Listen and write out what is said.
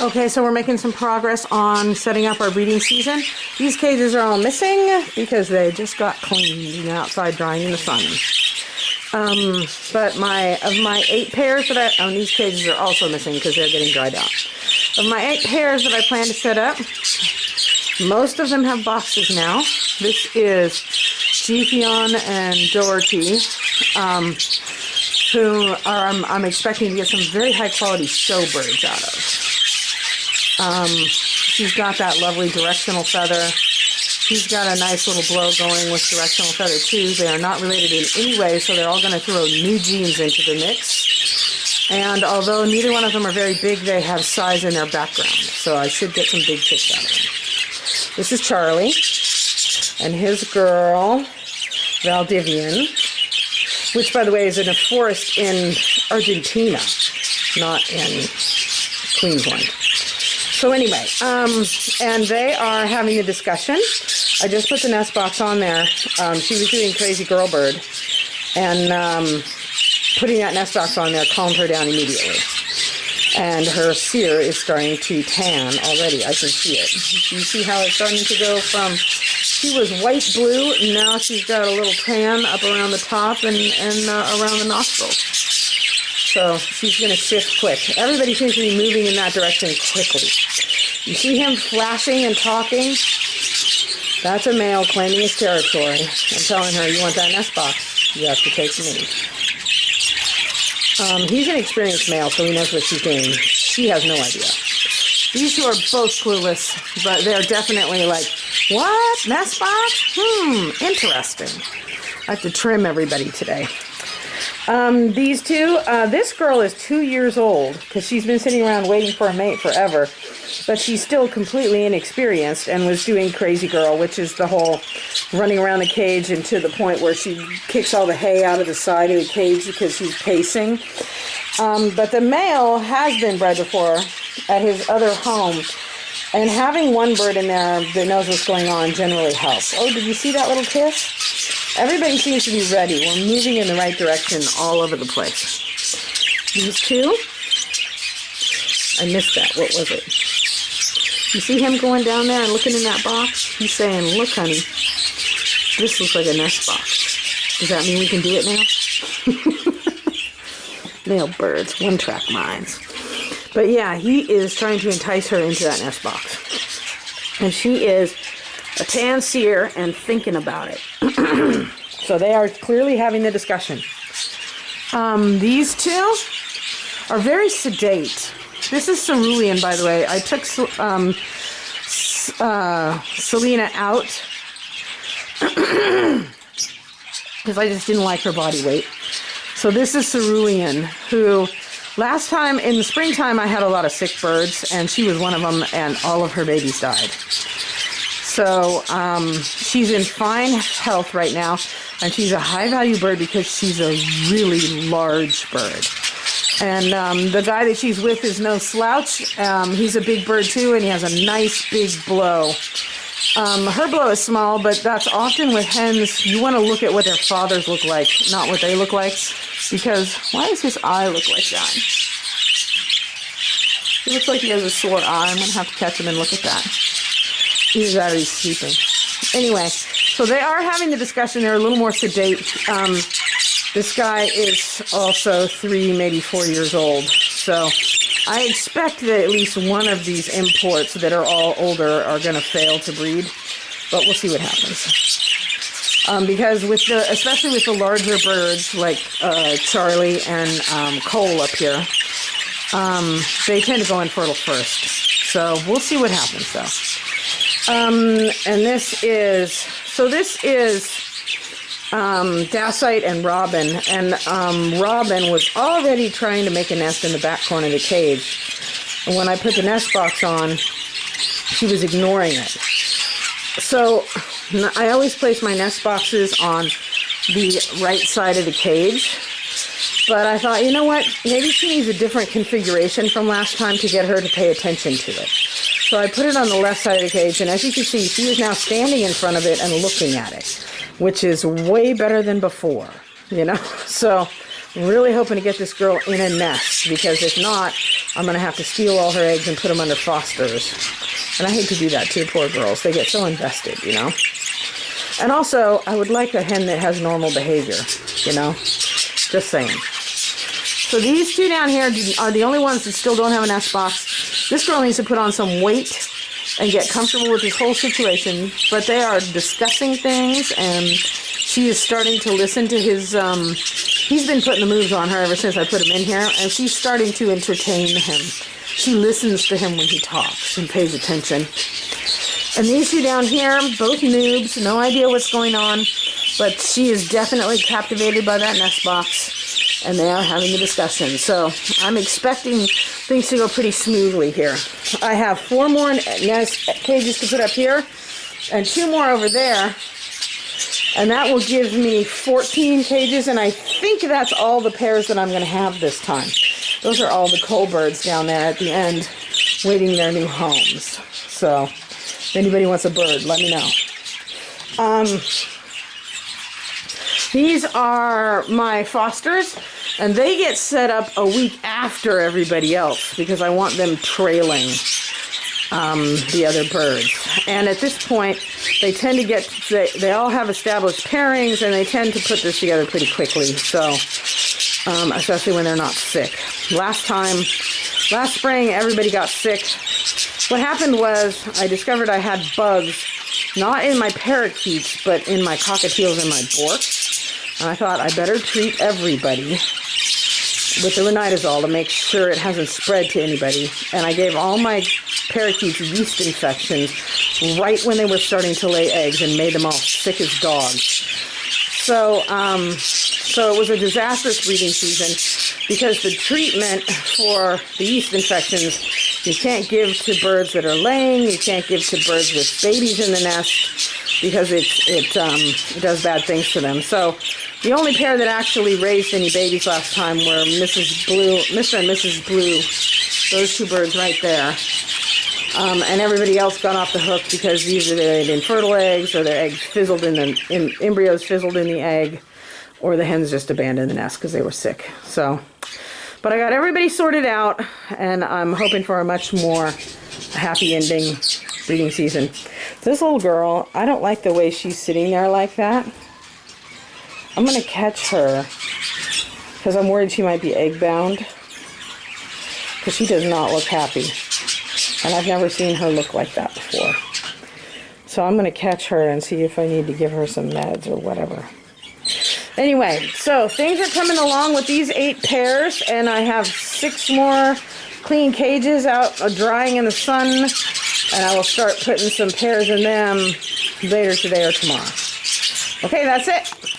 Okay, so we're making some progress on setting up our breeding season. These cages are all missing because they just got cleaned and outside drying in the sun. But of my 8 pairs that these cages are also missing because they're getting dried out. Of my 8 pairs that I plan to set up, most of them have boxes now. This is Gefion and Doherty, who I'm expecting to get some very high quality showbirds out of. She's got that lovely directional feather. She's got a nice little blow going with directional feather too. They are not related in any way, so they're all going to throw new genes into the mix. And although neither one of them are very big, they have size in their background. So I should get some big chicks out of them. This is Charlie and his girl, Valdivian, which by the way is in a forest in Argentina, not in Queensland. So anyway, and they are having a discussion. I just put the nest box on there. She was doing Crazy Girl Bird, and putting that nest box on there calmed her down immediately. And her cere is starting to tan already. I can see it. You see how it's starting to go from, she was white blue, and now she's got a little tan up around the top and around the nostrils. So she's going to shift quick. Everybody seems to be moving in that direction quickly. You see him flashing and talking? That's a male claiming his territory and telling her, you want that nest box? You have to take me. He's an experienced male, so he knows what she's doing. She has no idea. These two are both clueless, but they're definitely like, what? Nest box? Interesting. I have to trim everybody today. These two, this girl is 2 years old because she's been sitting around waiting for a mate forever, but she's still completely inexperienced and was doing Crazy Girl, which is the whole running around the cage and to the point where she kicks all the hay out of the side of the cage because she's pacing. But the male has been bred before at his other home, and having one bird in there that knows what's going on generally helps. Oh, did you see that little kiss? Everybody seems to be ready. We're moving in the right direction all over the place. These two, I missed that. What was it? You see him going down there and looking in that box? He's saying, look, honey, this looks like a nest box. Does that mean we can do it now? Male birds, one-track minds. But yeah, he is trying to entice her into that nest box. And she is a tan cere and thinking about it. So they are clearly having the discussion. These two are very sedate. This is cerulean, by the way. I took Selena out because I just didn't like her body weight. So this is cerulean, who last time in the springtime I had a lot of sick birds, and she was one of them, and all of her babies died. So she's in fine health right now, and she's a high-value bird because she's a really large bird. And the guy that she's with is no slouch. He's a big bird too, and he has a nice big blow. Her blow is small, but that's often with hens. You want to look at what their fathers look like, not what they look like, because why does his eye look like that? He looks like he has a sore eye. I'm going to have to catch him and look at that. Either that or he's sleeping. Anyway, so they are having the discussion. They're a little more sedate. This guy is also 3, maybe 4 years old. So I expect that at least one of these imports that are all older are going to fail to breed. But we'll see what happens. Because especially with the larger birds like Charlie and Cole up here, they tend to go infertile first. So we'll see what happens though. And this is Dacite and Robin, and Robin was already trying to make a nest in the back corner of the cage, and when I put the nest box on, she was ignoring it. So I always place my nest boxes on the right side of the cage, but I thought, you know what, maybe she needs a different configuration from last time to get her to pay attention to it. So I put it on the left side of the cage, and as you can see, she is now standing in front of it and looking at it, which is way better than before, you know? So I'm really hoping to get this girl in a nest, because if not, I'm going to have to steal all her eggs and put them under fosters. And I hate to do that to poor girls. They get so invested, you know. And also, I would like a hen that has normal behavior, you know. Just saying. So these two down here are the only ones that still don't have a nest box. This girl needs to put on some weight and get comfortable with this whole situation. But they are discussing things, and she is starting to listen to his... he's been putting the moves on her ever since I put him in here, and she's starting to entertain him. She listens to him when he talks and pays attention. And these two down here, both noobs, no idea what's going on, but she is definitely captivated by that nest box, and they are having a discussion. So I'm expecting things to go pretty smoothly here. I have 4 more nest cages to put up here, and 2 more over there, and that will give me 14 cages, and I think that's all the pairs that I'm going to have this time. Those are all the coal birds down there at the end, waiting their new homes. So if anybody wants a bird, let me know. These are my fosters, and they get set up a week after everybody else because I want them trailing the other birds. And at this point, they tend to get, they all have established pairings, and they tend to put this together pretty quickly. So, especially when they're not sick. Last spring, everybody got sick. What happened was I discovered I had bugs, not in my parakeets, but in my cockatiels and my borks. And I thought I better treat everybody with the ranitazole to make sure it hasn't spread to anybody. And I gave all my parakeets yeast infections right when they were starting to lay eggs and made them all sick as dogs. So it was a disastrous breeding season because the treatment for the yeast infections you can't give to birds that are laying, you can't give to birds with babies in the nest because it does bad things to them. So the only pair that actually raised any babies last time were Mr. and Mrs. Blue, those 2 birds right there. And everybody else got off the hook because either they had infertile eggs or their eggs fizzled embryos fizzled in the egg, or the hens just abandoned the nest because they were sick. So, but I got everybody sorted out, and I'm hoping for a much more happy ending breeding season. This little girl, I don't like the way she's sitting there like that. I'm going to catch her because I'm worried she might be egg bound because she does not look happy. And I've never seen her look like that before. So I'm going to catch her and see if I need to give her some meds or whatever. Anyway, so things are coming along with these 8 pairs, and I have 6 more clean cages out drying in the sun, and I will start putting some pairs in them later today or tomorrow. Okay, that's it.